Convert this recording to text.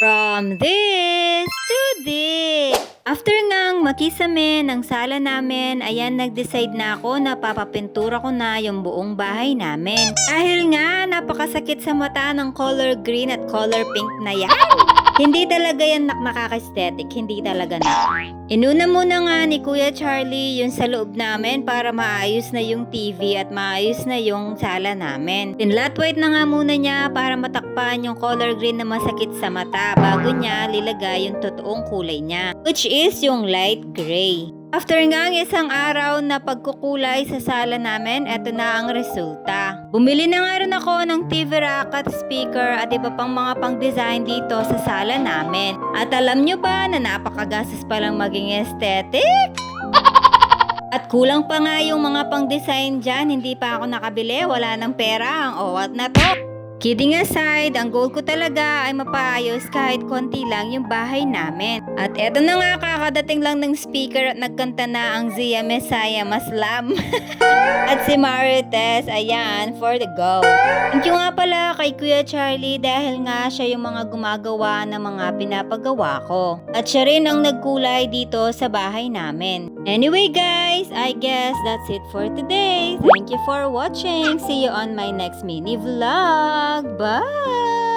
From this to this. After ngang makisame ng sala namin, ayan nag-decide na ako na papapintura ko na yung buong bahay namin. Dahil nga napakasakit sa mata ng color green at color pink na yan. Hindi talaga yan nakaka-aesthetic, hindi talaga na. Inuna muna nga ni Kuya Charlie yung sa loob namin para maayos na yung TV at maayos na yung sala namin. Pinlat white na nga muna niya para matakpan yung color green na masakit sa mata bago niya lilagay yung totoong kulay niya, which is yung light gray. After nga ang isang araw na pagkukulay sa sala namin, eto na ang resulta. Bumili na nga rin ako ng TV rack at speaker at iba pang mga pang-design dito sa sala namin. At alam nyo ba na napakagastos palang maging aesthetic? At kulang pa nga yung mga pang-design dyan, hindi pa ako nakabili, wala ng pera, ang owat na to. Kidding aside, ang goal ko talaga ay mapaayos kahit konti lang yung bahay namin. At eto na nga, kakadating lang ng speaker at nagkanta na ang Zia Messiah Maslam. At si Marites, ayan, for the go. Thank you nga pala kay Kuya Charlie dahil nga siya yung mga gumagawa ng mga pinapagawa ko. At siya rin ang nagkulay dito sa bahay namin. Anyway guys, I guess that's it for today. Thank you for watching. See you on my next mini vlog. Bye!